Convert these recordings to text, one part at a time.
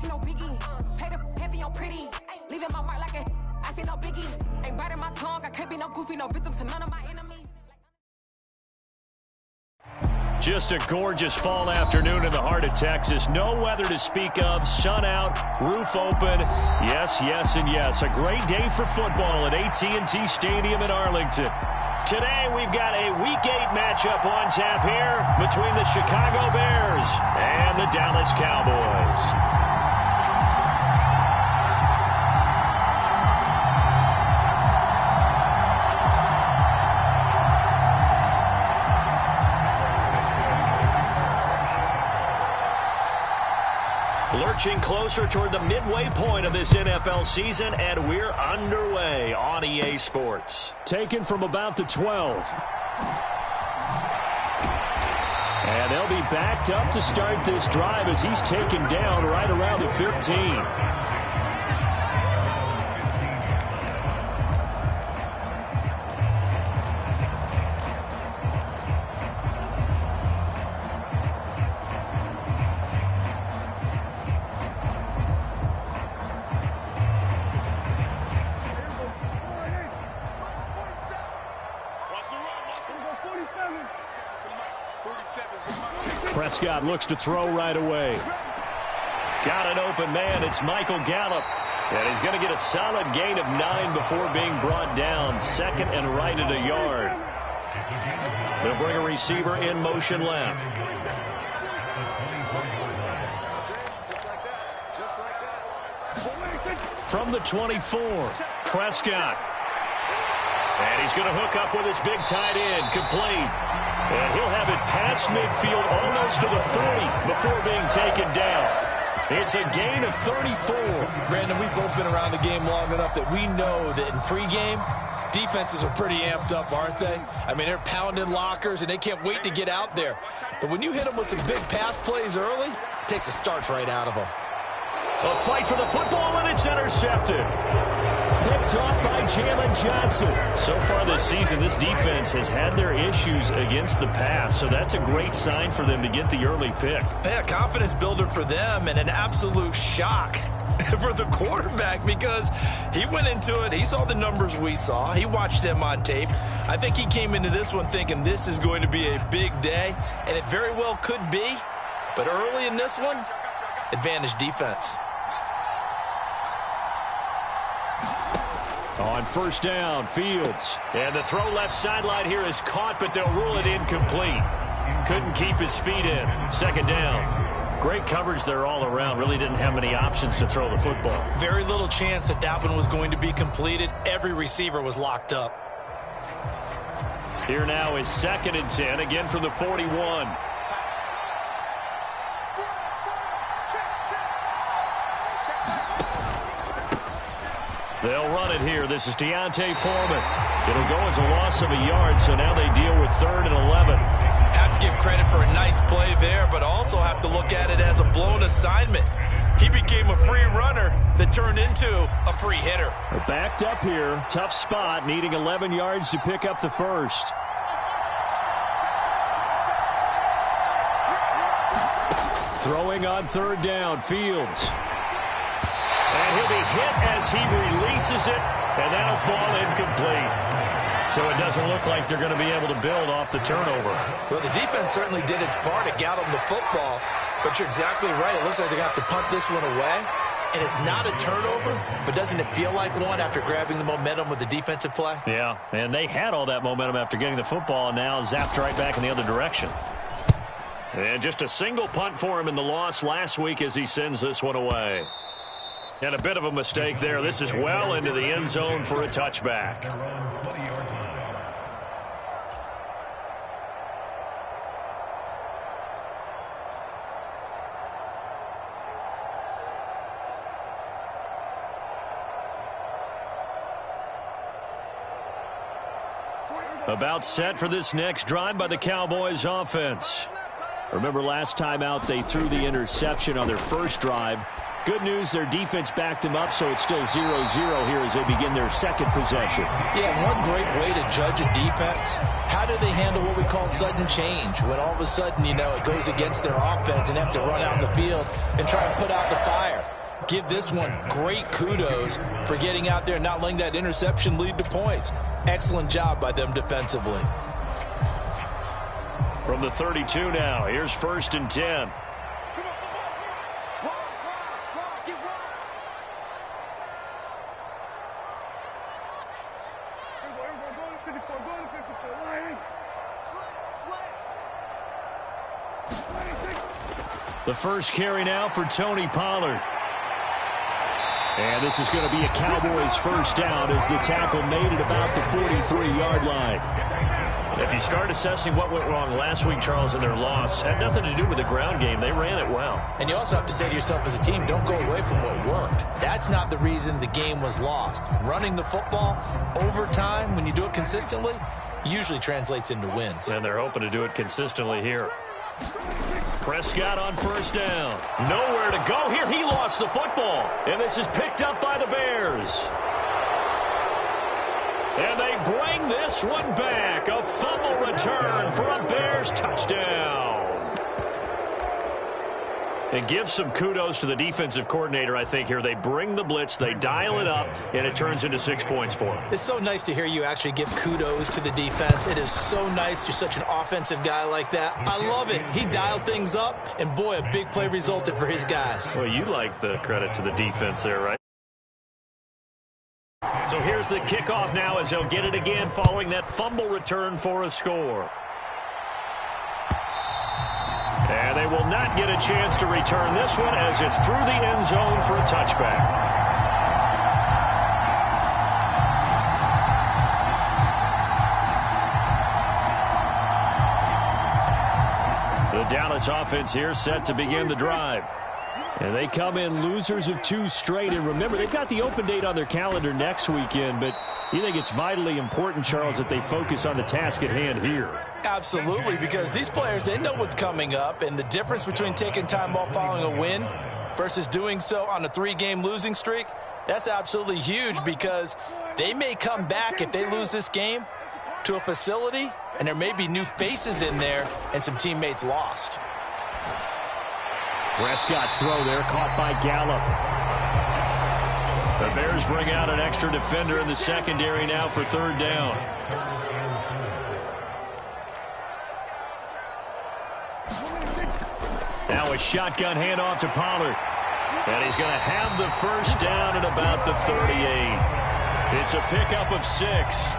see no biggie. Pay the heavy on pretty. Leaving my mark like a I see no biggie. Ain't biting my tongue. I can't be no goofy, no victim to none of my enemies. Just a gorgeous fall afternoon in the heart of Texas. No weather to speak of. Sun out, roof open. Yes, yes, and yes. A great day for football at AT&T Stadium in Arlington. Today we've got a Week 8 matchup on tap here between the Chicago Bears and the Dallas Cowboys. Lurching closer toward the midway point of this NFL season, and we're underway on EA Sports. Taken from about the 12. And they'll be backed up to start this drive as he's taken down right around the 15. Prescott looks to throw right away. Got an open man. It's Michael Gallup. And he's going to get a solid gain of 9 before being brought down. Second and right at a yard. They'll bring a receiver in motion left. From the 24, Prescott. And he's going to hook up with his big tight end, complete. And he'll have it past midfield almost to the 30 before being taken down. It's a gain of 34. Brandon, we've both been around the game long enough that we know that in pregame, defenses are pretty amped up, aren't they? I mean, they're pounding lockers, and they can't wait to get out there. But when you hit them with some big pass plays early, it takes the starch right out of them. A fight for the football, and it's intercepted. Picked off by Jalen Johnson. So far this season, this defense has had their issues against the pass, so that's a great sign for them to get the early pick. Yeah, confidence builder for them and an absolute shock for the quarterback because he went into it. He saw the numbers we saw. He watched them on tape. I think he came into this one thinking this is going to be a big day, and it very well could be. But early in this one, advantage defense. On first down, Fields. And the throw left sideline here is caught, but they'll rule it incomplete. Couldn't keep his feet in. Second down. Great coverage there all around. Really didn't have many options to throw the football. Very little chance that that one was going to be completed. Every receiver was locked up. Here now is 2nd and 10, again from the 41. They'll run it here. This is Deontay Foreman. It'll go as a loss of a yard, so now they deal with 3rd and 11. Have to give credit for a nice play there, but also have to look at it as a blown assignment. He became a free runner that turned into a free hitter. They're backed up here. Tough spot, needing 11 yards to pick up the first. Throwing on 3rd down, Fields. And he'll be hit as he releases it, and that'll fall incomplete. So it doesn't look like they're going to be able to build off the turnover. Well, the defense certainly did its part to get them the football, but you're exactly right. It looks like they're going to have to punt this one away, and it's not a turnover, but doesn't it feel like one after grabbing the momentum with the defensive play? Yeah, and they had all that momentum after getting the football, and now zapped right back in the other direction. And just a single punt for him in the loss last week as he sends this one away. And a bit of a mistake there. This is well into the end zone for a touchback. About set for this next drive by the Cowboys offense. Remember last time out they threw the interception on their first drive. Good news, their defense backed them up, so it's still 0-0 here as they begin their second possession. Yeah, one great way to judge a defense, how do they handle what we call sudden change? When all of a sudden, you know, it goes against their offense and have to run out in the field and try and put out the fire. give this one great kudos for getting out there and not letting that interception lead to points. Excellent job by them defensively. From the 32 now, here's 1st and 10. The first carry now for Tony Pollard. And this is going to be a Cowboys first down as the tackle made it about the 43-yard line. If you start assessing what went wrong last week, Charles, in their loss, had nothing to do with the ground game. They ran it well. And you also have to say to yourself as a team, don't go away from what worked. That's not the reason the game was lost. Running the football over time, when you do it consistently, usually translates into wins. And they're hoping to do it consistently here. Prescott on first down. Nowhere to go here. He lost the football. And this is picked up by the Bears. And they bring this one back. A fumble return for a Bears touchdown. And give some kudos to the defensive coordinator, I think, here. They bring the blitz, they dial it up, and it turns into 6 points for them. It's so nice to hear you actually give kudos to the defense. It is so nice. You're such an offensive guy like that. I love it. He dialed things up, and boy, a big play resulted for his guys. Well, you like the credit to the defense there, right? So here's the kickoff now as he'll get it again following that fumble return for a score. And they will not get a chance to return this one as it's through the end zone for a touchback. The Dallas offense here set to begin the drive. And they come in losers of 2 straight. And remember, they've got the open date on their calendar next weekend. But you think it's vitally important, Charles, that they focus on the task at hand here? Absolutely, because these players, they know what's coming up. And the difference between taking time off following a win versus doing so on a 3-game losing streak, that's absolutely huge because they may come back if they lose this game to a facility, and there may be new faces in there and some teammates lost. Prescott's throw there, caught by Gallup. The Bears bring out an extra defender in the secondary now for 3rd down. Now a shotgun handoff to Pollard. And he's going to have the first down at about the 38. It's a pickup of 6.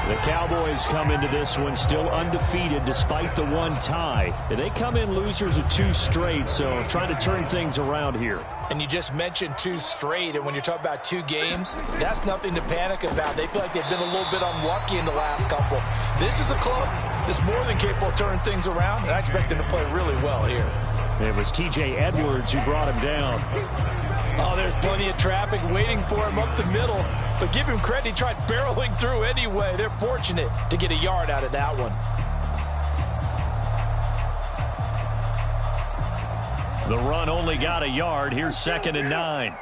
The Cowboys come into this one still undefeated despite the 1 tie. They come in losers of 2 straight, so trying to turn things around here. And you just mentioned 2 straight, and when you're talking about 2 games, that's nothing to panic about. They feel like they've been a little bit unlucky in the last couple. This is a club that's more than capable of turning things around, and I expect them to play really well here. It was T.J. Edwards who brought him down. Oh, there's plenty of traffic waiting for him up the middle. But give him credit, he tried barreling through anyway. They're fortunate to get a yard out of that one. The run only got a yard. Here's 2nd and 9.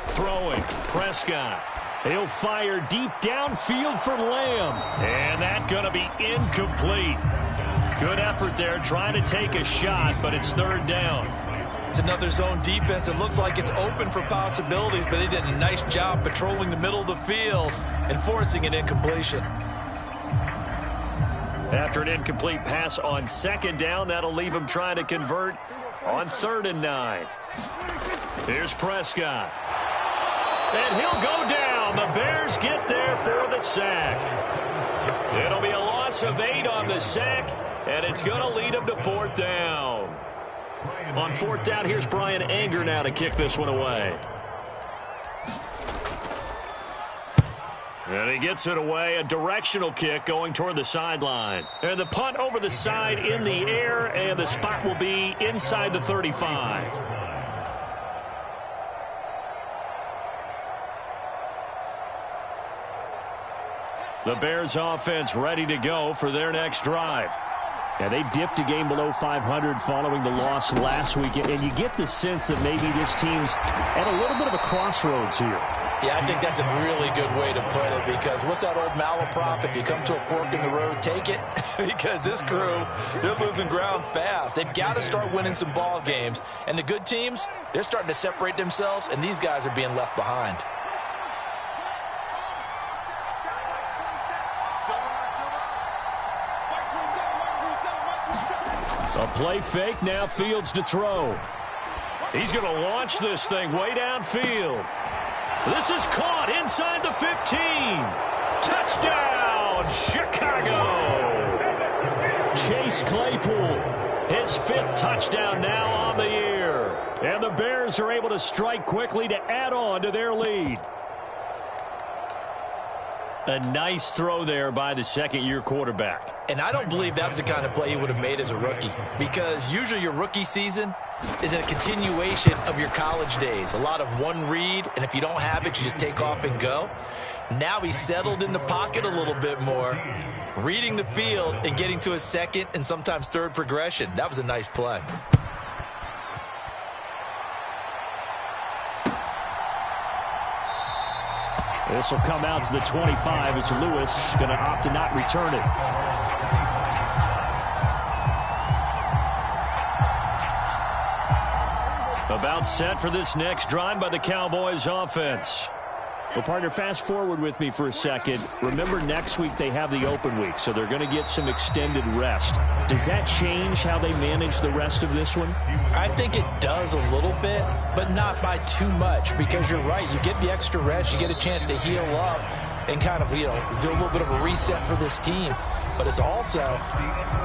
Throwing, Prescott. He'll fire deep downfield for Lamb. And that's going to be incomplete. Good effort there, trying to take a shot, but it's 3rd down. It's another zone defense. It looks like it's open for possibilities, but they did a nice job patrolling the middle of the field and forcing an incompletion. After an incomplete pass on 2nd down, that'll leave him trying to convert on 3rd and 9. Here's Prescott. And he'll go down. The Bears get there for the sack. It'll be a loss of 8 on the sack, and it's going to lead them to 4th down. On 4th down, here's Brian Anger now to kick this one away. And he gets it away, a directional kick going toward the sideline. And the punt over the side in the air, and the spot will be inside the 35. The Bears offense ready to go for their next drive. Yeah, they dipped a game below 500 following the loss last week, and you get the sense that maybe this team's at a little bit of a crossroads here. Yeah, I think that's a really good way to put it, because what's that old malaprop? If you come to a fork in the road, take it. Because this crew, they're losing ground fast. They've got to start winning some ball games. And the good teams, they're starting to separate themselves, and these guys are being left behind. A play fake, now Fields to throw. He's going to launch this thing way downfield. This is caught inside the 15. Touchdown, Chicago. Chase Claypool, his 5th touchdown now on the year. And the Bears are able to strike quickly to add on to their lead. A nice throw there by the second-year quarterback. And I don't believe that was the kind of play he would have made as a rookie, because usually your rookie season is a continuation of your college days. A lot of one read, and if you don't have it, you just take off and go. Now he's settled in the pocket a little bit more, reading the field and getting to his second and sometimes third progression. That was a nice play. This will come out to the 25 as Lewis going to opt to not return it. About set for this next drive by the Cowboys offense. Well, partner, fast forward with me for a second. Remember, next week they have the open week, so they're going to get some extended rest. Does that change how they manage the rest of this one? I think it does a little bit, but not by too much, because you're right. You get the extra rest, you get a chance to heal up and kind of, do a little bit of a reset for this team. But it's also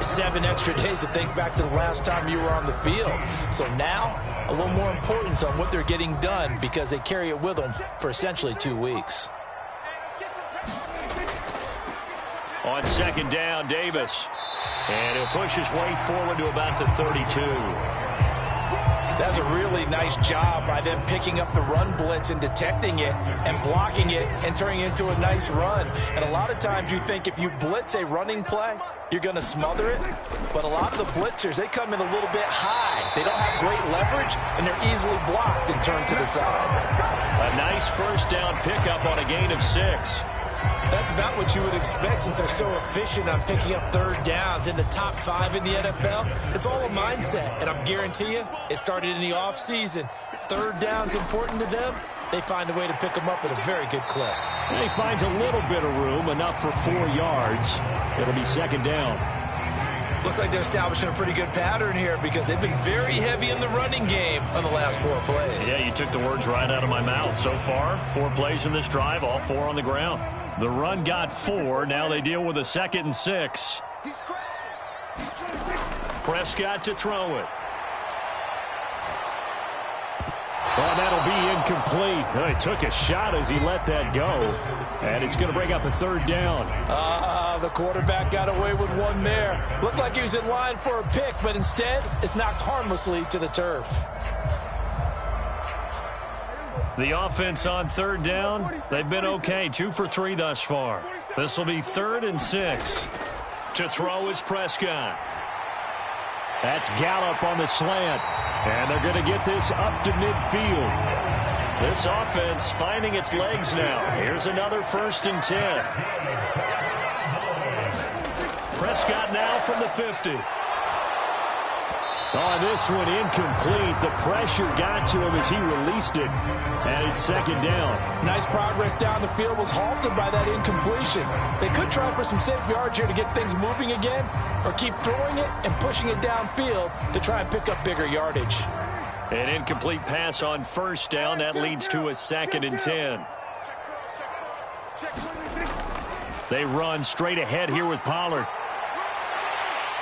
7 extra days to think back to the last time you were on the field. So now, a little more importance on what they're getting done, because they carry it with them for essentially 2 weeks. On second down, Davis. And he'll push his way forward to about the 32. That's a really nice job by them picking up the run blitz and detecting it and blocking it and turning it into a nice run. And a lot of times you think if you blitz a running play, you're going to smother it. But a lot of the blitzers, they come in a little bit high. They don't have great leverage, and they're easily blocked and turned to the side. A nice first down pickup on a gain of 6. That's about what you would expect, since they're so efficient on picking up third downs in the top 5 in the NFL. It's all a mindset, and I guarantee you, it started in the offseason. Third down's important to them. They find a way to pick them up at a very good clip. And he finds a little bit of room, enough for 4 yards. It'll be second down. Looks like they're establishing a pretty good pattern here, because they've been very heavy in the running game on the last 4 plays. Yeah, you took the words right out of my mouth. So far, 4 plays in this drive, all 4 on the ground. The run got 4. Now they deal with a 2nd and 6. Prescott to throw it. Oh, that'll be incomplete. Oh, he took a shot as he let that go. And it's going to bring up a 3rd down. The quarterback got away with one there. Looked like he was in line for a pick, but instead it's knocked harmlessly to the turf. The offense on 3rd down, they've been okay. 2 for 3 thus far. This will be 3rd and 6. To throw is Prescott. That's Gallup on the slant. And they're going to get this up to midfield. This offense finding its legs now. Here's another 1st and 10. Prescott now from the 50. On this one, incomplete. The pressure got to him as he released it. And it's 2nd down. Nice progress down the field, was halted by that incompletion. They could try for some safe yards here to get things moving again, or keep throwing it and pushing it downfield to try and pick up bigger yardage. An incomplete pass on 1st down. That leads to a 2nd and 10. They run straight ahead here with Pollard.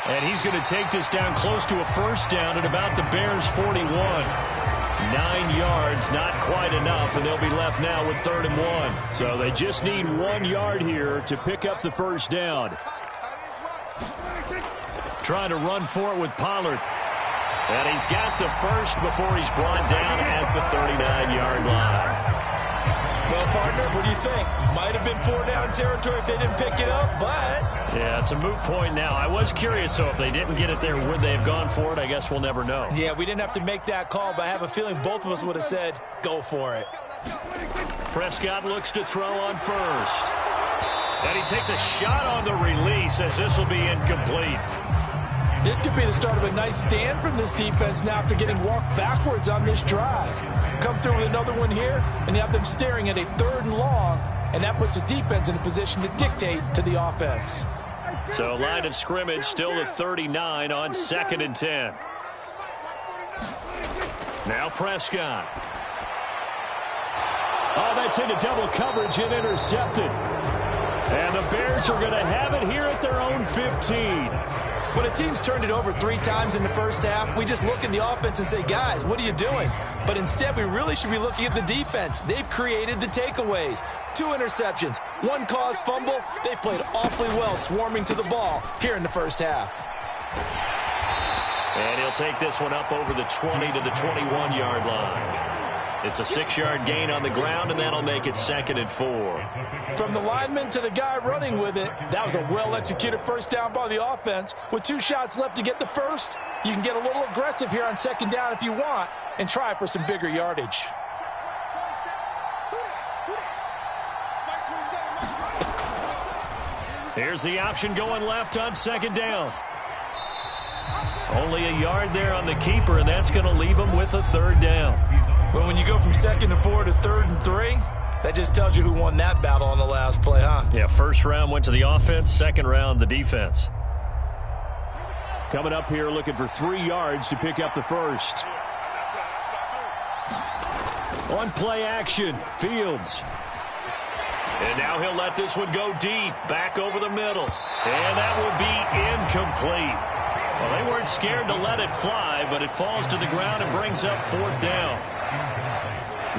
And he's going to take this down close to a 1st down at about the Bears' 41. 9 yards, not quite enough, and they'll be left now with 3rd and 1. So they just need 1 yard here to pick up the 1st down. Trying to run for it with Pollard. And he's got the first before he's brought down at the 39-yard line. Well, partner, what do you think? Might have been 4-down territory if they didn't pick it up, but... Yeah, it's a moot point now. I was curious, so if they didn't get it there, would they have gone for it? I guess we'll never know. Yeah, we didn't have to make that call, but I have a feeling both of us would have said, go for it. Prescott looks to throw on first. And he takes a shot on the release as this will be incomplete. This could be the start of a nice stand from this defense now after getting walked backwards on this drive. Come through with another one here, and you have them staring at a 3rd and long, and that puts the defense in a position to dictate to the offense. So line of scrimmage still at 39 on 2nd and 10. Now Prescott. Oh, that's into double coverage and intercepted. And the Bears are going to have it here at their own 15. When a team's turned it over 3 times in the first half, we just look at the offense and say, guys, what are you doing? But instead, we really should be looking at the defense. They've created the takeaways. 2 interceptions, 1 caused fumble. They played awfully well swarming to the ball here in the first half. And he'll take this one up over the 20 to the 21-yard line. It's a 6-yard gain on the ground, and that'll make it 2nd and 4. From the lineman to the guy running with it, that was a well-executed first down by the offense. With 2 shots left to get the first, you can get a little aggressive here on 2nd down if you want and try for some bigger yardage. Here's the option going left on 2nd down. Only a yard there on the keeper, and that's going to leave him with a 3rd down. Well, when you go from 2nd and 4 to 3rd and 3, that just tells you who won that battle on the last play, huh? Yeah, first round went to the offense, 2nd round the defense. Coming up here looking for 3 yards to pick up the first. On play action, Fields. And now he'll let this one go deep, back over the middle. And that will be incomplete. Well, they weren't scared to let it fly, but it falls to the ground and brings up 4th down.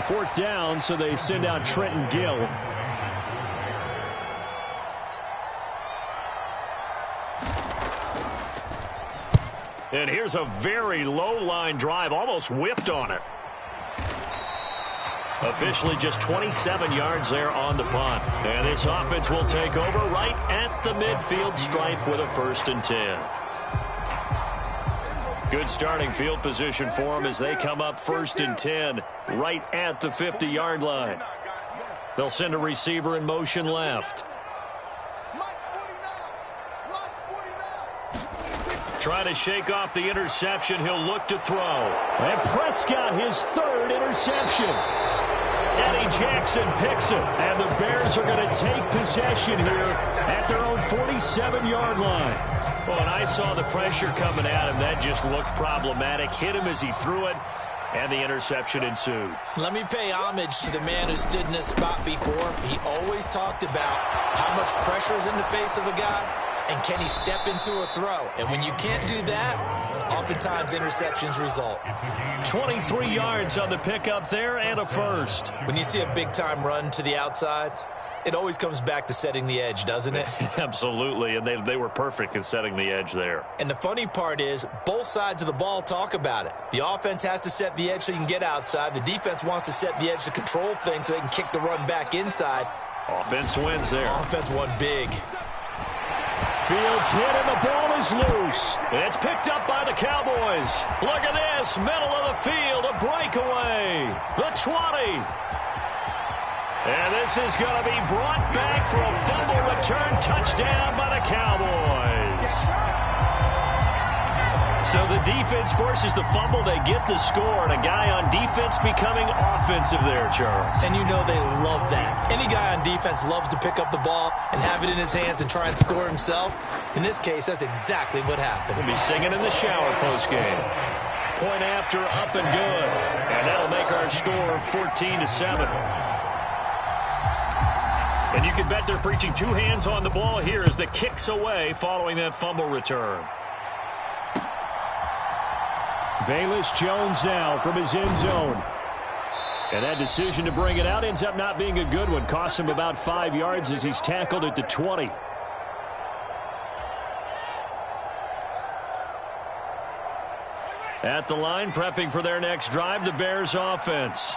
4th down, so they send out Trenton Gill. And here's a very low-line drive, almost whiffed on it. Officially just 27 yards there on the punt. And this offense will take over right at the midfield stripe with a 1st and 10. Good starting field position for them as they come up 1st and 10 right at the 50-yard line. They'll send a receiver in motion left. Trying to shake off the interception. He'll look to throw. And Prescott, his 3rd interception. Eddie Jackson picks it. And the Bears are going to take possession here at their own 47-yard line. Well, and I saw the pressure coming at him. That just looked problematic. Hit him as he threw it, and the interception ensued. Let me pay homage to the man who stood in this spot before. He always talked about how much pressure is in the face of a guy, and can he step into a throw. And when you can't do that, oftentimes interceptions result. 23 yards on the pickup there and a first. When you see a big-time run to the outside, it always comes back to setting the edge, doesn't it? Absolutely, and they were perfect in setting the edge there. And the funny part is, both sides of the ball talk about it. The offense has to set the edge so you can get outside. The defense wants to set the edge to control things so they can kick the run back inside. Offense wins there. Offense won big. Fields hit and the ball is loose. It's picked up by the Cowboys. Look at this, middle of the field, a breakaway. The 20. And this is going to be brought back for a fumble return touchdown by the Cowboys. So the defense forces the fumble. They get the score, and a guy on defense becoming offensive there, Charles. And you know they love that. Any guy on defense loves to pick up the ball and have it in his hands and try and score himself. In this case, that's exactly what happened. He'll be singing in the shower postgame. Point after, up and good. And that'll make our score 14-7. And you can bet they're preaching 2 hands on the ball here as the kick's away following that fumble return. Velus Jones now from his end zone. And that decision to bring it out ends up not being a good one. Costs him about 5 yards as he's tackled at the 20. At the line, prepping for their next drive, the Bears offense.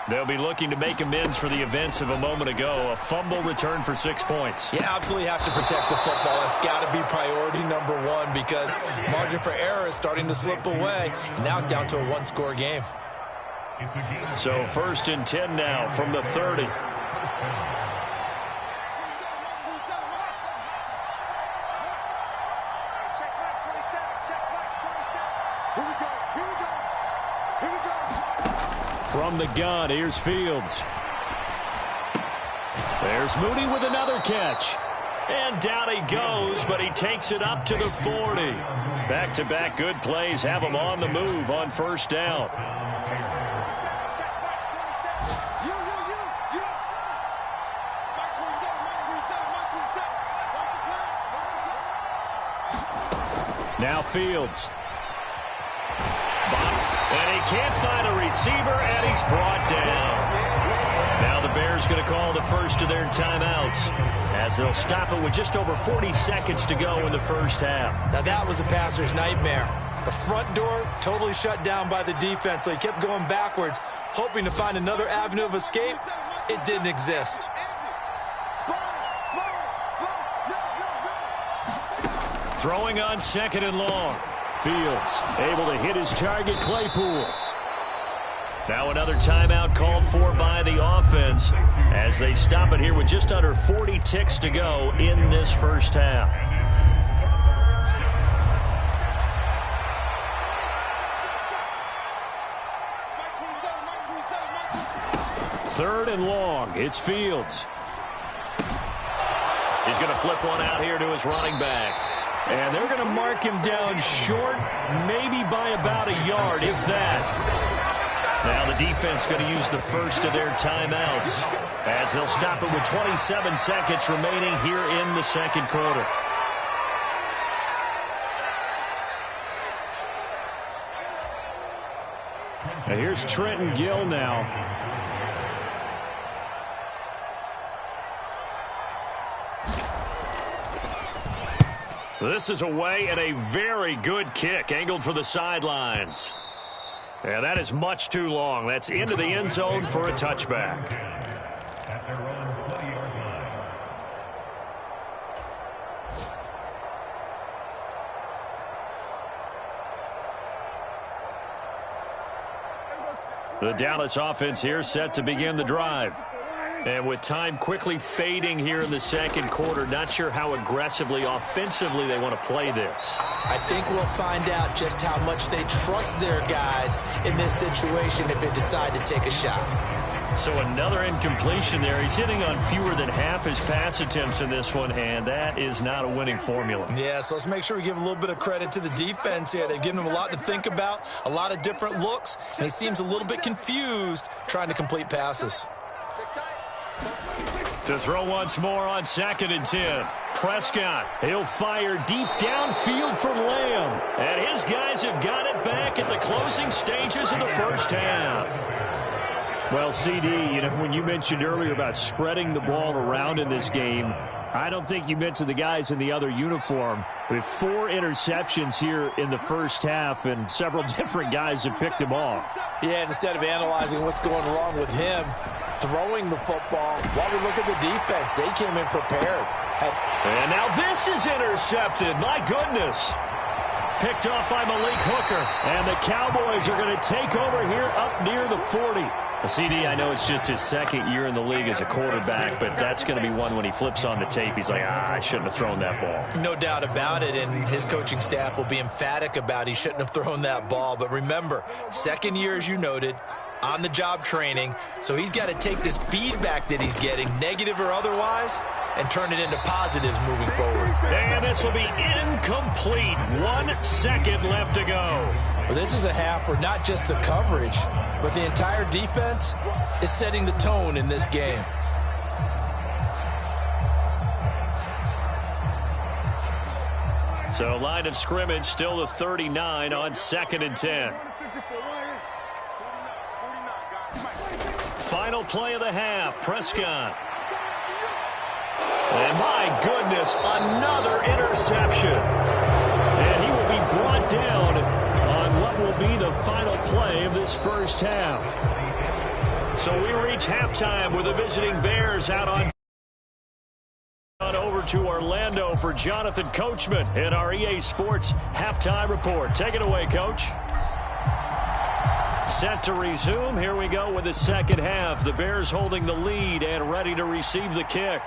They'll be looking to make amends for the events of a moment ago. A fumble return for 6 points. You absolutely have to protect the football. That's got to be priority number 1 because margin for error is starting to slip away. And now it's down to a 1-score game. So 1st and 10 now from the 30. From the gun, here's Fields. There's Mooney with another catch. And down he goes, but he takes it up to the 40. Back-to-back good plays have him on the move on 1st down. Now Fields. And he can't find a receiver, and he's brought down. Now the Bears going to call the first of their timeouts as they'll stop it with just over 40 seconds to go in the 1st half. Now that was a passer's nightmare. The front door totally shut down by the defense, so he kept going backwards, hoping to find another avenue of escape. It didn't exist. Throwing on 2nd and long. Fields able to hit his target, Claypool. Now another timeout called for by the offense as they stop it here with just under 40 ticks to go in this 1st half. Third and long. It's Fields. He's going to flip one out here to his running back. And they're going to mark him down short, maybe by about a yard, if that. Now the defense going to use the first of their timeouts as they'll stop it with 27 seconds remaining here in the 2nd quarter. Now here's Trenton Gill now. This is away and a very good kick angled for the sidelines. Yeah, that is much too long. That's into the end zone for a touchback. The Dallas offense here set to begin the drive. And with time quickly fading here in the 2nd quarter, not sure how aggressively, offensively they want to play this. I think we'll find out just how much they trust their guys in this situation if they decide to take a shot. So another incompletion there. He's hitting on fewer than half his pass attempts in this one, and that is not a winning formula. Yeah, so let's make sure we give a little bit of credit to the defense here. They've given him a lot to think about, a lot of different looks, and he seems a little bit confused trying to complete passes. To throw once more on 2nd and 10. Prescott, he'll fire deep downfield for Lamb. And his guys have got it back at the closing stages of the 1st half. Well, CD, you know, when you mentioned earlier about spreading the ball around in this game, I don't think you mentioned the guys in the other uniform. With 4 interceptions here in the 1st half, and several different guys have picked him off. Yeah, and instead of analyzing what's going wrong with him, throwing the football, while we look at the defense, they came in prepared. And now this is intercepted. My goodness. Picked off by Malik Hooker. And the Cowboys are going to take over here up near the 40. CD, I know it's just his 2nd year in the league as a quarterback, but that's going to be one when he flips on the tape. He's like, I shouldn't have thrown that ball. No doubt about it, and his coaching staff will be emphatic about he shouldn't have thrown that ball. But remember, 2nd year, as you noted, on-the-job training, so he's got to take this feedback that he's getting, negative or otherwise, and turn it into positives moving forward. And this will be incomplete. 1 second left to go. Well, this is a half where not just the coverage, but the entire defense is setting the tone in this game. So line of scrimmage still the 39 on 2nd and 10. Final play of the half, Prescott. And my goodness, another interception. And he will be brought down on what will be the final play of this 1st half. So we reach halftime with the visiting Bears out on over to Orlando for Jonathan Coachman in our EA Sports halftime report. Take it away, Coach. set to resume. Here we go with the second half. The Bears holding the lead and ready to receive the kick.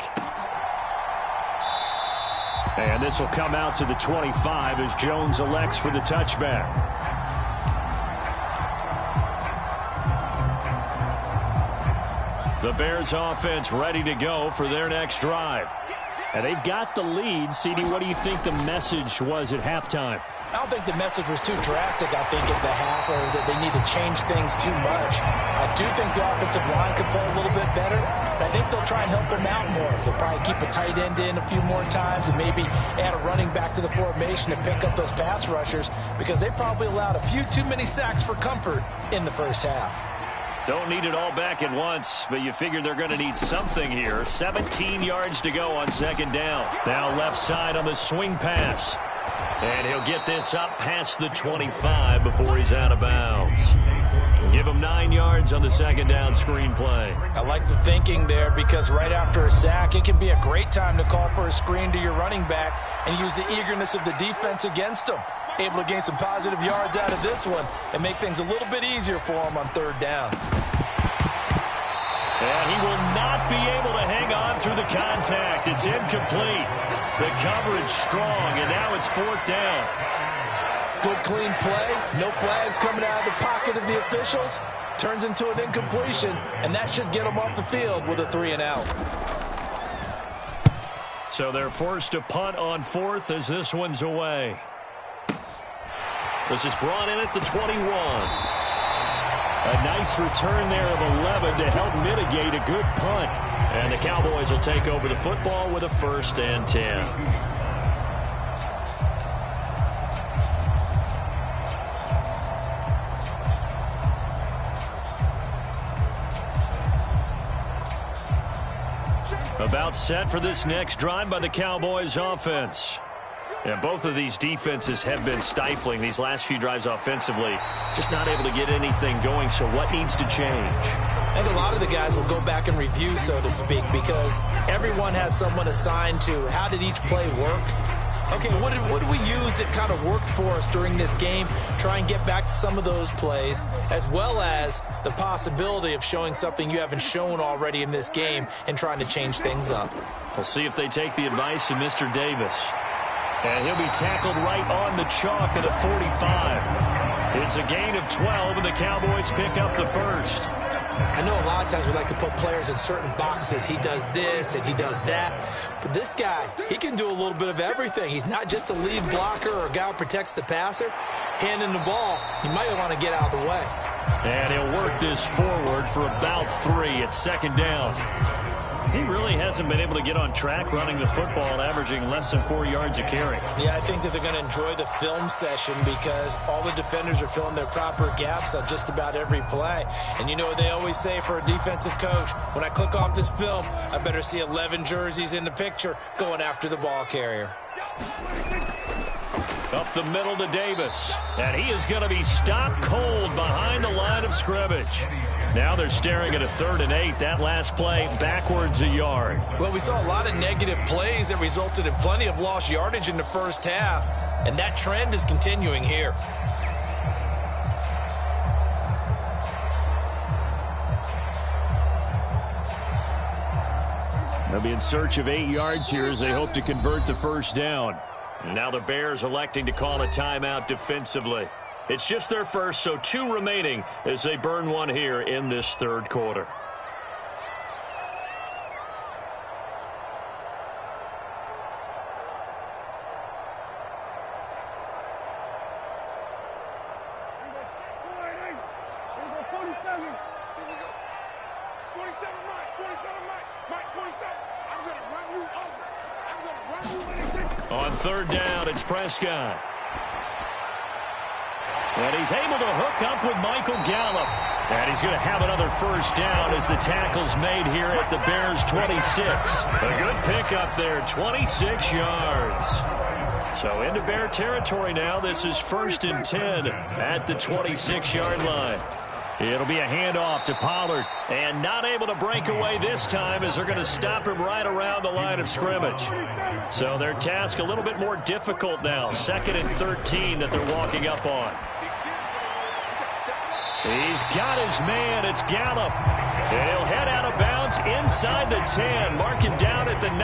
And this will come out to the 25 as Jones elects for the touchback. The Bears offense ready to go for their next drive. And they've got the lead. CD, what do you think the message was at halftime? I don't think the message was too drastic, I think, at the half, or that they need to change things too much. I do think the offensive line could play a little bit better. I think they'll try and help them out more. They'll probably keep a tight end in a few more times and maybe add a running back to the formation to pick up those pass rushers, because they probably allowed a few too many sacks for comfort in the first half. Don't need it all back at once, but you figure they're going to need something here. 17 yards to go on second down. Now left side on the swing pass. And he'll get this up past the 25 before he's out of bounds. Give him 9 yards on the second down screen play. I like the thinking there, because right after a sack, it can be a great time to call for a screen to your running back and use the eagerness of the defense against him. Able to gain some positive yards out of this one and make things a little bit easier for him on third down. And he will not be able to hang on through the contact. It's incomplete. The coverage strong, and now it's fourth down. Good clean play. No flags coming out of the pocket of the officials. Turns into an incompletion, and that should get them off the field with a 3-and-out. So they're forced to punt on fourth as this one's away. This is brought in at the 21. A nice return there of 11 to help mitigate a good punt. And the Cowboys will take over the football with a 1st and 10. About set for this next drive by the Cowboys offense. And both of these defenses have been stifling these last few drives offensively. Just not able to get anything going, so what needs to change? I think a lot of the guys will go back and review, so to speak, because everyone has someone assigned to how did each play work. Okay, what did we use that kind of worked for us during this game? Try and get back to some of those plays, as well as the possibility of showing something you haven't shown already in this game and trying to change things up. We'll see if they take the advice of Mr. Davis. And he'll be tackled right on the chalk at the 45. It's a gain of 12, and the Cowboys pick up the first. I know a lot of times we like to put players in certain boxes. He does this and he does that. But this guy, he can do a little bit of everything. He's not just a lead blocker or a guy who protects the passer. Handing the ball, he might want to get out of the way. And he'll work this forward for about 3 at second down. He really hasn't been able to get on track running the football, averaging less than 4 yards a carry. Yeah, I think that they're going to enjoy the film session because all the defenders are filling their proper gaps on just about every play. And you know what they always say for a defensive coach? When I click off this film, I better see 11 jerseys in the picture going after the ball carrier. Up the middle to Davis. And he is going to be stopped cold behind the line of scrimmage. Now they're staring at a 3rd and 8. That last play backwards a yard. Well, we saw a lot of negative plays that resulted in plenty of lost yardage in the first half. And that trend is continuing here. They'll be in search of 8 yards here as they hope to convert the first down. And now the Bears electing to call a timeout defensively. It's just their first, so 2 remaining as they burn one here in this 3rd quarter. On 3rd down, it's Prescott. And he's able to hook up with Michael Gallup. And he's going to have another first down as the tackle's made here at the Bears' 26. A good pickup there, 26 yards. So into Bear territory now. This is 1st and 10 at the 26-yard line. It'll be a handoff to Pollard. And not able to break away this time as they're going to stop him right around the line of scrimmage. So their task a little bit more difficult now. 2nd and 13 that they're walking up on. He's got his man. It's Gallup. And he'll head out of bounds inside the 10. Mark him down at the 9.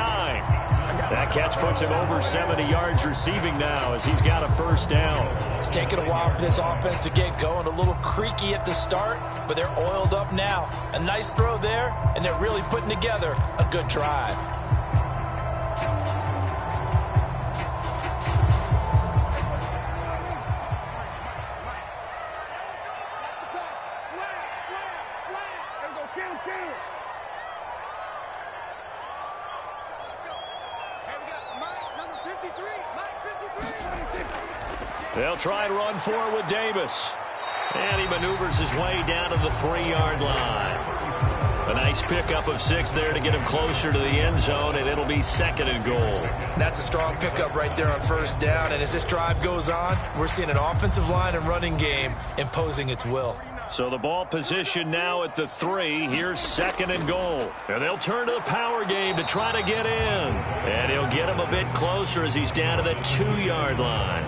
That catch puts him over 70 yards receiving now as he's got a first down. It's taken a while for this offense to get going. A little creaky at the start, but they're oiled up now. A nice throw there, and they're really putting together a good drive. They'll try and run for it with Davis. And he maneuvers his way down to the 3-yard line. A nice pickup of 6 there to get him closer to the end zone, and it'll be 2nd and goal. That's a strong pickup right there on first down, and as this drive goes on, we're seeing an offensive line and running game imposing its will. So the ball position now at the 3. Here's 2nd and goal. And they'll turn to the power game to try to get in. And he'll get him a bit closer as he's down to the 2-yard line.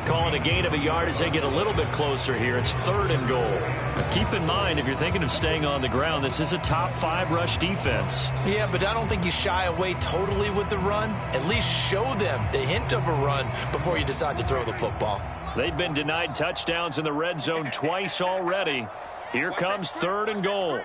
Calling a gain of a yard as they get a little bit closer here. It's 3rd and goal. Now keep in mind, if you're thinking of staying on the ground, this is a top 5 rush defense. Yeah, but I don't think you shy away totally with the run. At least show them the hint of a run before you decide to throw the football. They've been denied touchdowns in the red zone twice already. Here comes 3rd and goal.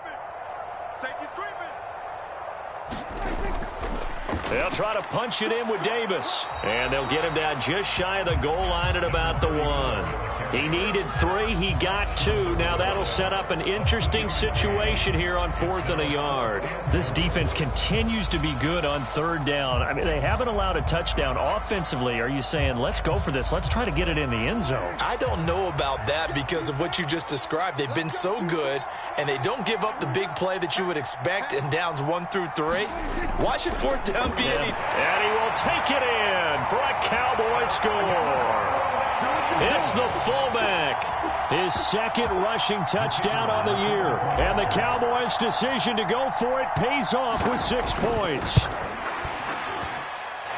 They'll try to punch it in with Davis. And they'll get him down just shy of the goal line at about the 1. He needed 3. He got 2. Now that'll set up an interesting situation here on 4th and a yard. This defense continues to be good on 3rd down. I mean, they haven't allowed a touchdown offensively. Are you saying, let's go for this? Let's try to get it in the end zone. I don't know about that because of what you just described. They've been so good, and they don't give up the big play that you would expect in downs 1 through 3. Why should 4th down be any? And he will take it in for a Cowboy score. It's the fullback. His 2nd rushing touchdown on the year. And the Cowboys' decision to go for it pays off with 6 points.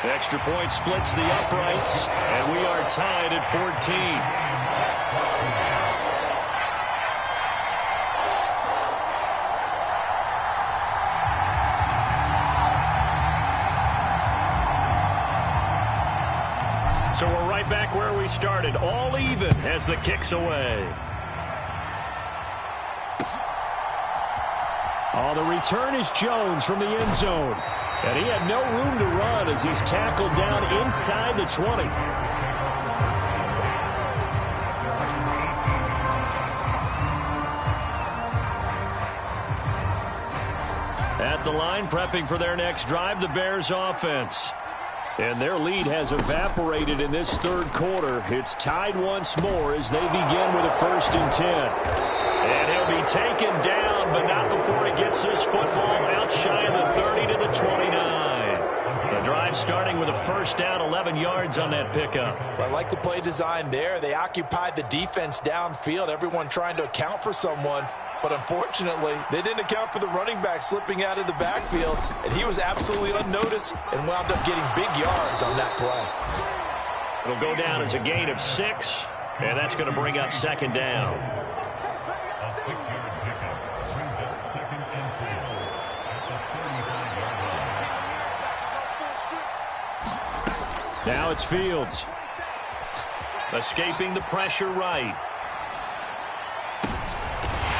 Extra point splits the uprights, and we are tied at 14. So we're right back where we started, all even as the kick's away. Oh, the return is Jones from the end zone. And he had no room to run as he's tackled down inside the 20. At the line, prepping for their next drive, the Bears offense. And their lead has evaporated in this 3rd quarter. It's tied once more as they begin with a 1st and 10. And he'll be taken down, but not before he gets this football out shy of the 30 to the 29. The drive starting with a first down, 11 yards on that pickup. I like the play design there. They occupied the defense downfield, everyone trying to account for someone. But unfortunately, they didn't account for the running back slipping out of the backfield, and he was absolutely unnoticed and wound up getting big yards on that play. It'll go down as a gain of 6, and that's going to bring up 2nd down. Now it's Fields. Escaping the pressure right.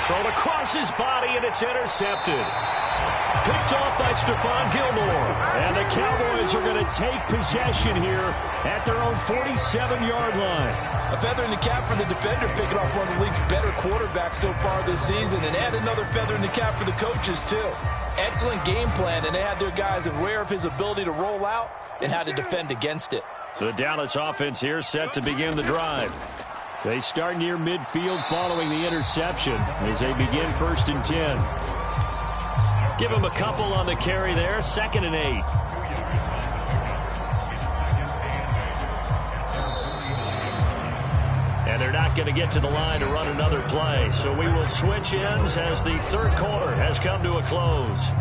Thrown across his body, and it's intercepted. Picked off by Stephon Gilmore. And the Cowboys are going to take possession here at their own 47-yard line. A feather in the cap for the defender, picking off one of the league's better quarterbacks so far this season, and add another feather in the cap for the coaches, too. Excellent game plan, and they had their guys aware of his ability to roll out and how to defend against it. The Dallas offense here set to begin the drive. They start near midfield following the interception as they begin 1st and 10. Give them a couple on the carry there, 2nd and 8. And they're not going to get to the line to run another play, so we will switch ends as the 3rd quarter has come to a close.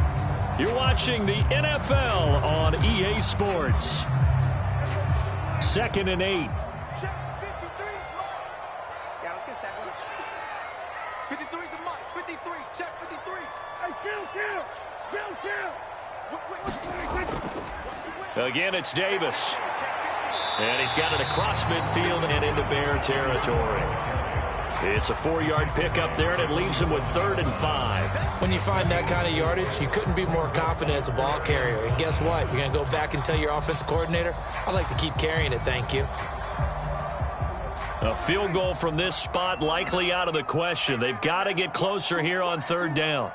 You're watching the NFL on EA Sports. 2nd and 8. 53. Check 53. Hey, kill. Again, it's Davis. And he's got it across midfield and into Bear territory. It's a 4-yard pickup there, and it leaves him with 3rd and 5. When you find that kind of yardage, you couldn't be more confident as a ball carrier. And guess what? You're going to go back and tell your offensive coordinator, I'd like to keep carrying it, thank you. A field goal from this spot likely out of the question. They've got to get closer here on 3rd down.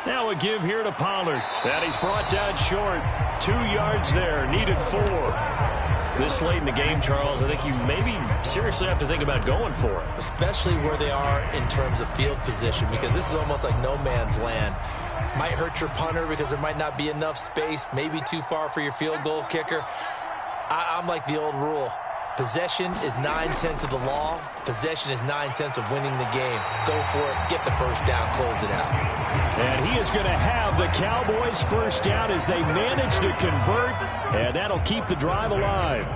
Now a give here to Pollard. And he's brought down short. 2 yards there. Needed 4. This late in the game, Charles, I think you maybe seriously have to think about going for it. Especially where they are in terms of field position, because this is almost like no man's land. Might hurt your punter because there might not be enough space, maybe too far for your field goal kicker. I'm like the old rule. Possession is 9/10 of the law. Possession is 9/10 of winning the game. Go for it. Get the first down. Close it out. And he is going to have the Cowboys first down as they manage to convert, and that'll keep the drive alive.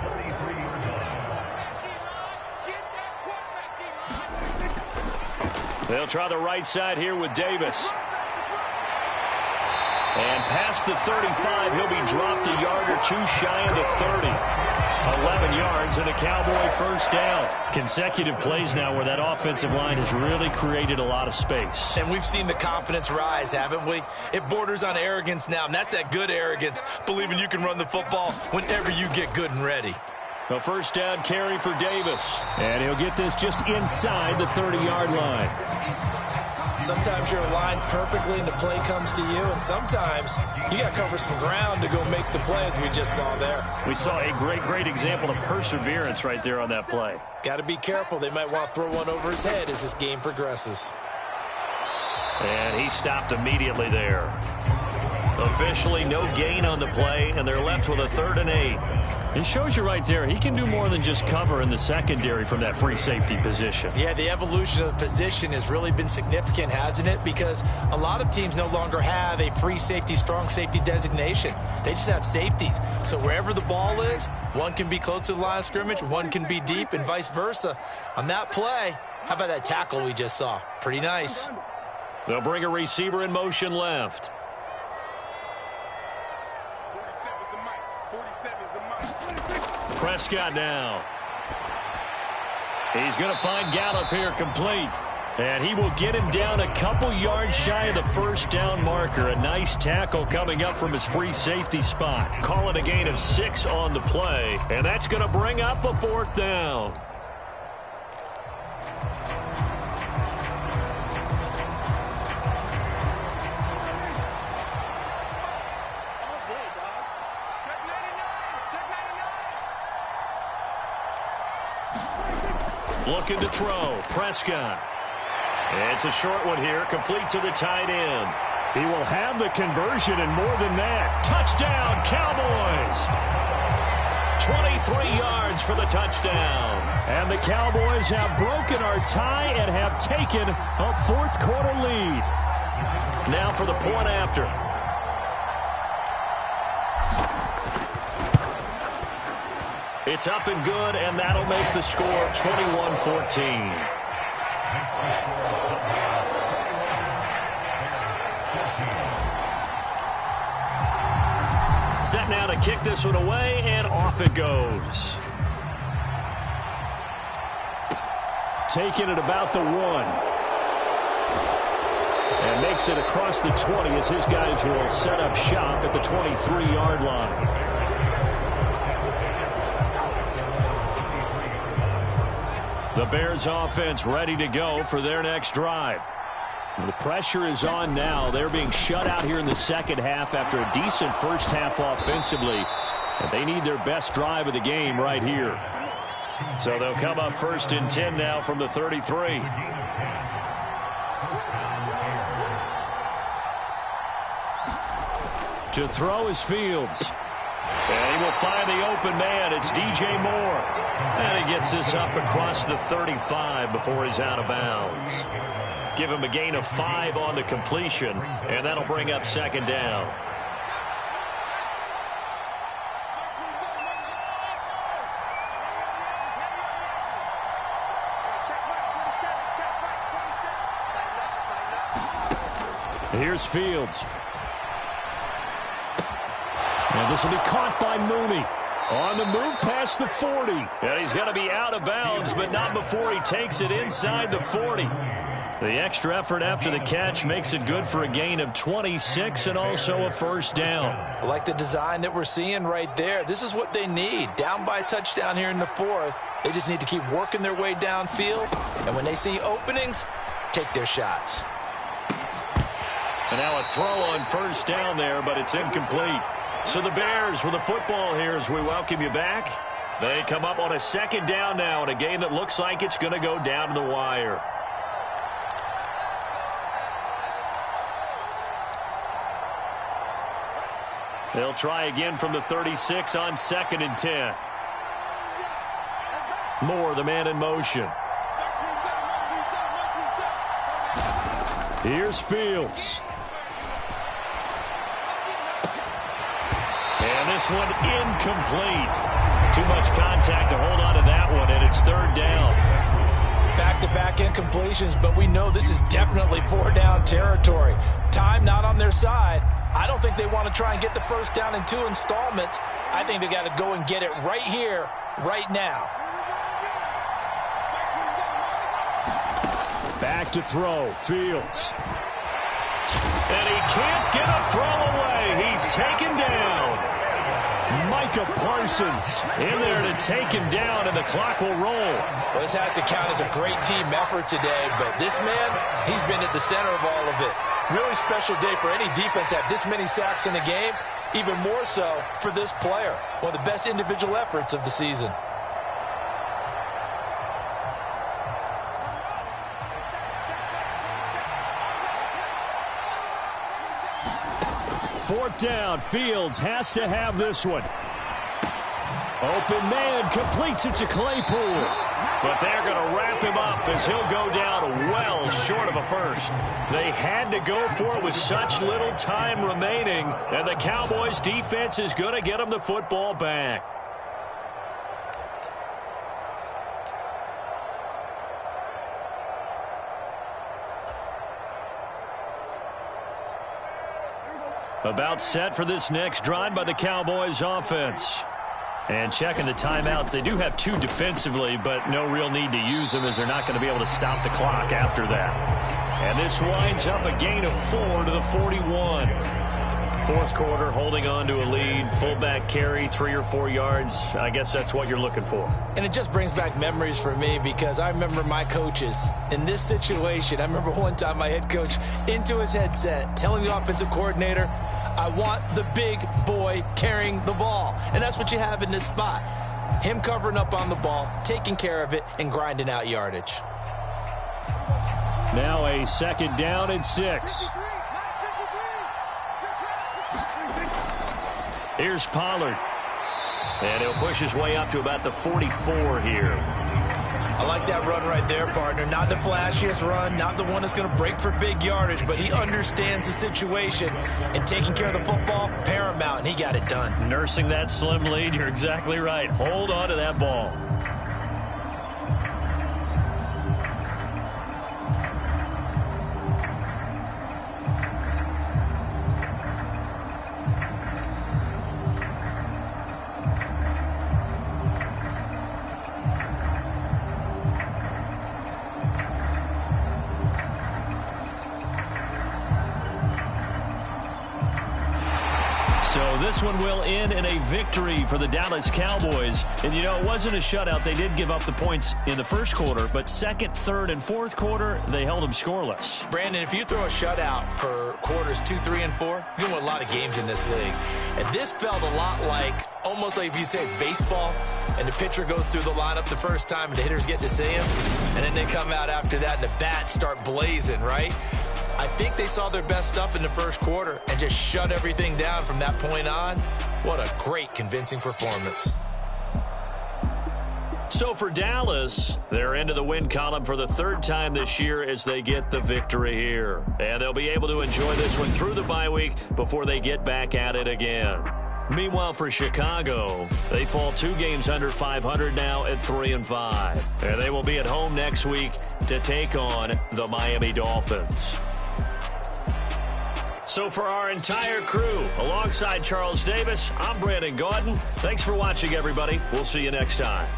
They'll try the right side here with Davis. And past the 35, he'll be dropped a yard or 2 shy of the 30. 11 yards and a Cowboy first down. Consecutive plays now where that offensive line has really created a lot of space. And we've seen the confidence rise, haven't we? It borders on arrogance now, and that's that good arrogance, believing you can run the football whenever you get good and ready. A first down carry for Davis. And he'll get this just inside the 30-yard line. Sometimes you're aligned perfectly and the play comes to you, and sometimes you got to cover some ground to go make the play, as we just saw there. We saw a great example of perseverance right there on that play. Got to be careful. They might want to throw one over his head as this game progresses. And he stopped immediately there. Officially no gain on the play, and they're left with a 3rd and 8. It shows you right there, he can do more than just cover in the secondary from that free safety position. Yeah, the evolution of the position has really been significant, hasn't it? Because a lot of teams no longer have a free safety, strong safety designation. They just have safeties. So wherever the ball is, one can be close to the line of scrimmage, one can be deep, and vice versa. On that play, how about that tackle we just saw? Pretty nice. They'll bring a receiver in motion left. Prescott now. He's going to find Gallup here complete. And he will get him down a couple yards shy of the first down marker. A nice tackle coming up from his free safety spot. Call it a gain of 6 on the play. And that's going to bring up a 4th down. Looking to throw. Prescott. It's a short one here, complete to the tight end. He will have the conversion and more than that. Touchdown, Cowboys! 23 yards for the touchdown. And the Cowboys have broken our tie and have taken a 4th quarter lead. Now for the point after. It's up and good, and that'll make the score 21-14. Set now to kick this one away, and off it goes. Taking it about the 1. And makes it across the 20 as his guys will set up shop at the 23-yard line. The Bears offense ready to go for their next drive. The pressure is on now. They're being shut out here in the second half after a decent first half offensively. And they need their best drive of the game right here. So they'll come up 1st and 10 now from the 33. To throw is Fields. And he will find the open man. It's DJ Moore. And he gets this up across the 35 before he's out of bounds. Give him a gain of 5 on the completion, and that'll bring up 2nd down. Here's Fields. And this will be caught by Mooney. On the move past the 40. And he's going to be out of bounds, but not before he takes it inside the 40. The extra effort after the catch makes it good for a gain of 26 and also a first down. I like the design that we're seeing right there. This is what they need. Down by a touchdown here in the 4th. They just need to keep working their way downfield. And when they see openings, take their shots. And now a throw on first down there, but it's incomplete. So the Bears with the football here as we welcome you back. They come up on a second down now in a game that looks like it's going to go down to the wire. They'll try again from the 36 on 2nd and 10. Moore, the man in motion. Here's Fields. And this one incomplete. Too much contact to hold on to that one, and it's 3rd down. Back-to-back incompletions, but we know this is definitely 4-down territory. Time not on their side. I don't think they want to try and get the first down in 2 installments. I think they got to go and get it right here, right now. Back to throw, Fields. And he can't get a throw away. He's taken down. Micah Parsons in there to take him down, and the clock will roll. Well, this has to count as a great team effort today, but this man, he's been at the center of all of it. Really special day for any defense to have this many sacks in a game, even more so for this player. One of the best individual efforts of the season. Fourth down, Fields has to have this one. Open man completes it to Claypool. But they're going to wrap him up as he'll go down well short of a first. They had to go for it with such little time remaining, and the Cowboys defense is going to get them the football back. About set for this next drive by the Cowboys offense. And checking the timeouts, they do have 2 defensively, but no real need to use them as they're not going to be able to stop the clock after that. And this winds up a gain of 4 to the 41. 4th quarter, holding on to a lead, fullback carry, 3 or 4 yards. I guess that's what you're looking for. And it just brings back memories for me because I remember my coaches in this situation. I remember one time my head coach into his headset telling the offensive coordinator, I want the big boy carrying the ball. And that's what you have in this spot. Him covering up on the ball, taking care of it, and grinding out yardage. Now a 2nd down and 6. Here's Pollard. And he'll push his way up to about the 44 here. I like that run right there, partner. Not the flashiest run, not the one that's going to break for big yardage, but he understands the situation, and taking care of the football, paramount, and he got it done. Nursing that slim lead, you're exactly right. Hold on to that ball. This one will end in a victory for the Dallas Cowboys. And, you know, it wasn't a shutout. They did give up the points in the first quarter, but 2nd, 3rd, and 4th quarter, they held them scoreless. Brandon, if you throw a shutout for quarters 2, 3, and 4, you're going to win a lot of games in this league. And this felt a lot like, almost like if you say baseball, and the pitcher goes through the lineup the first time, and the hitters get to see him, and then they come out after that, and the bats start blazing, right? I think they saw their best stuff in the first quarter and just shut everything down from that point on. What a great, convincing performance. So for Dallas, they're into the win column for the 3rd time this year as they get the victory here. And they'll be able to enjoy this one through the bye week before they get back at it again. Meanwhile, for Chicago, they fall 2 games under 500 now at 3-5. And they will be at home next week to take on the Miami Dolphins. So for our entire crew, alongside Charles Davis, I'm Brandon Gaudin. Thanks for watching, everybody. We'll see you next time.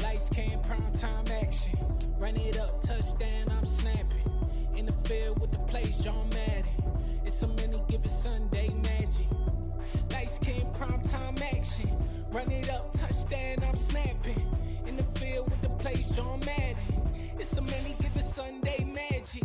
Lights came, prime time action. Run it up, touchdown, I'm snapping. In the field with the plays, John Madden. It's a many given Sunday magic. Lights came, prime time action. Run it up, touchdown, I'm snapping. In the field with the plays, John Madden. It's a many given Sunday magic.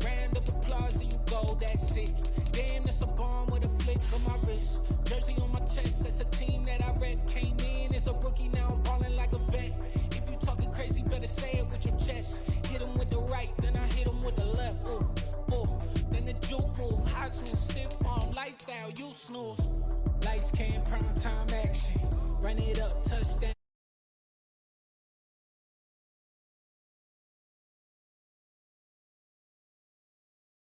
Round of applause and you go, that's it. Damn, that's a bomb with a flick on my wrist. Jersey on my chest, that's a team that I rep. Came in as a rookie, now I'm balling like a vet. If you talking crazy, better say it with your chest. Hit him with the right, then I hit him with the left. Ooh, ooh, then the juke move. Heisman, stiff arm, lights out, you snooze. Lights came, prime time action. Run it up, touchdown.